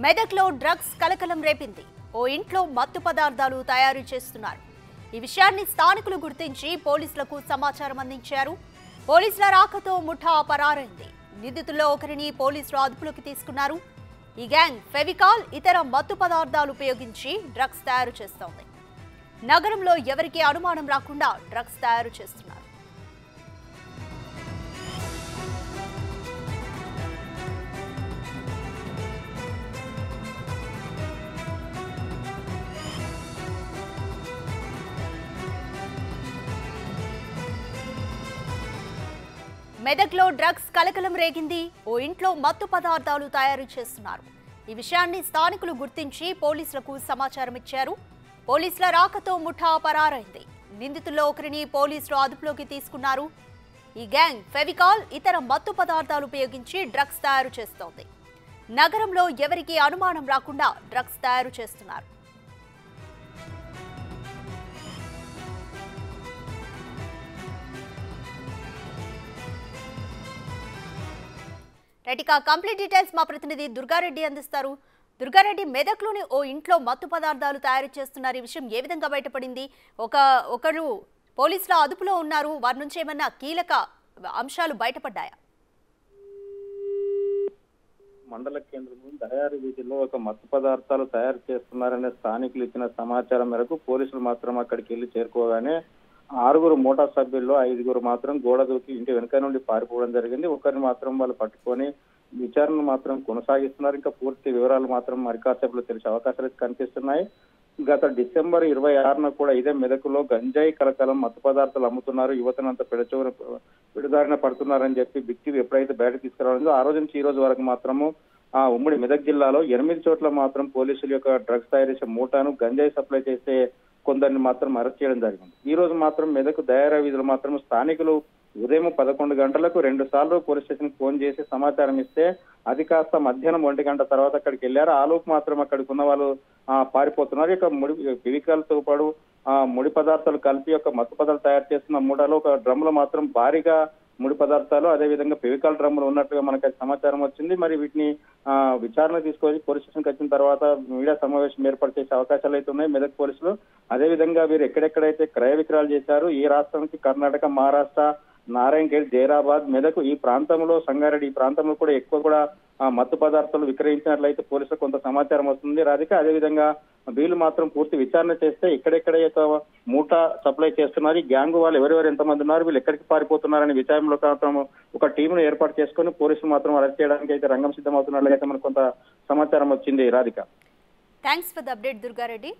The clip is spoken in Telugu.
మెదక్లో డ్రగ్స్ కలకలం రేపింది. ఓ ఇంట్లో మత్తు పదార్థాలు తయారు చేస్తున్నారు. ఈ విషయాన్ని స్థానికులు గుర్తించి పోలీసులకు సమాచారం అందించారు. పోలీసుల రాకతో ముఠా పరారైంది. నిందితుల్లో ఒకరిని పోలీసులు అదుపులోకి తీసుకున్నారు. ఈ గ్యాంగ్ ఫెవికాల్, ఇతర మత్తు పదార్థాలు ఉపయోగించి డ్రగ్స్ తయారు చేస్తోంది. నగరంలో ఎవరికీ అనుమానం రాకుండా డ్రగ్స్ తయారు చేస్తున్నారు. మెదక్లో డ్రగ్స్ కలకలం రేగింది. ఓ ఇంట్లో మత్తు పదార్థాలు తయారు చేస్తున్నారు. ఈ విషయాన్ని స్థానికులు గుర్తించి పోలీసులకు సమాచారం ఇచ్చారు. పోలీసుల రాకతో ముఠా పరారైంది. నిందితుల్లో ఒకరిని పోలీసులు అదుపులోకి తీసుకున్నారు. ఈ గ్యాంగ్ ఫెవికాల్, ఇతర మత్తు పదార్థాలు ఉపయోగించి డ్రగ్స్ తయారు చేస్తోంది. నగరంలో ఎవరికీ అనుమానం రాకుండా డ్రగ్స్ తయారు చేస్తున్నారు. రైట్, ఇక కంప్లీట్ డీటెయిల్స్ మా ప్రతినిధి దుర్గారెడ్డి అందిస్తారు. దుర్గారెడ్డి, మెదక్లోని ఓ ఇంట్లో మత్తు పదార్థాలు తయారు చేస్తున్నారు. ఈ విషయం ఏ విధంగా బయటపడింది? ఒకరు పోలీసుల అదుపులో ఉన్నారు. వారి నుంచి ఏమన్నా కీలక అంశాలు బయటపడ్డాయా? మండల కేంద్రంలో దయారి వీధిలో ఒక మత్తు పదార్థాలు తయారు చేస్తున్నారనే స్థానికులు ఇచ్చిన సమాచారం మేరకు పోలీసులు మాత్రం అక్కడికి వెళ్లి చేరుకోగానే 6 మోటార్ సభ్యుల్లో 5 మాత్రం గోడ దూకి ఇంటి వెనుక నుండి పారిపోవడం జరిగింది. ఒకరిని మాత్రం వాళ్ళు పట్టుకొని విచారణ మాత్రం కొనసాగిస్తున్నారు. ఇంకా పూర్తి వివరాలు మాత్రం మరి కాసేపులో తెలిసే అవకాశాలు కనిపిస్తున్నాయి. గత డిసెంబర్ 26న కూడా ఇదే మెదకులో గంజాయి కలకలం మత్తు పదార్థాలు అమ్ముతున్నారు, యువతనంతా పిడిదారిన పడుతున్నారని చెప్పి బిక్కి ఎప్పుడైతే బయట తీసుకురావడంతో ఆ రోజు నుంచి ఈ రోజు వరకు మాత్రము ఉమ్మడి మెదక్ జిల్లాలో 8 చోట్ల మాత్రం పోలీసుల యొక్క డ్రగ్స్ తయారు చేసే మూటాను గంజాయి సప్లై చేసే కొందరిని మాత్రం అరెస్ట్ చేయడం జరిగింది. ఈ రోజు మాత్రం మెదక్ దయారా వీధిలో మాత్రం స్థానికులు ఉదయం 11 గంటలకు 2 సార్లు పోలీస్ స్టేషన్ ఫోన్ చేసి సమాచారం ఇస్తే అది కాస్త మధ్యాహ్నం 1 గంట తర్వాత అక్కడికి వెళ్ళారు. ఆలోపు మాత్రం అక్కడికి ఉన్న వాళ్ళు పారిపోతున్నారు. ఇక పివికలతో పాటు ముడి పదార్థాలు కలిపి ఒక మత్తు పదార్థాలు తయారు చేస్తున్న మూటలో ఒక డ్రమ్లో మాత్రం భారీగా ముడి పదార్థాలు, అదేవిధంగా పెవికాల్ డ్రమ్ములు ఉన్నట్టుగా మనకు సమాచారం వచ్చింది. మరి వీటిని విచారణ తీసుకొని పోలీస్ స్టేషన్కి వచ్చిన తర్వాత మీడియా సమావేశం ఏర్పాటు చేసే అవకాశాలు అయితే ఉన్నాయి మెదక్ పోలీసులు. అదేవిధంగా వీరు ఎక్కడెక్కడైతే క్రయ విక్రయాలు చేశారు, ఈ రాష్ట్రానికి కర్ణాటక, మహారాష్ట్ర, నారాయణఖేడ్, జైరాబాద్, మెదక్ ఈ ప్రాంతంలో, సంగారెడ్డి ఈ ప్రాంతంలో కూడా ఎక్కువ కూడా మత్తు పదార్థాలు విక్రయించినట్లయితే పోలీసులకు కొంత సమాచారం వస్తుంది. రాధిక, అదేవిధంగా వీళ్ళు మాత్రం పూర్తి విచారణ చేస్తే ఎక్కడెక్కడ మూటా సప్లై చేస్తున్నారు, ఈ గ్యాంగ్ వాళ్ళు ఎవరెవరు ఎంతమంది ఉన్నారు, వీళ్ళు ఎక్కడికి పారిపోతున్నారనే విచారణలో మాత్రం ఒక టీంను ఏర్పాటు చేసుకుని పోలీసులు మాత్రం అరెస్ట్ చేయడానికి అయితే రంగం సిద్ధమవుతున్నట్లయితే మనకు కొంత సమాచారం వచ్చింది. Radhika, thanks for the update Durga Reddy.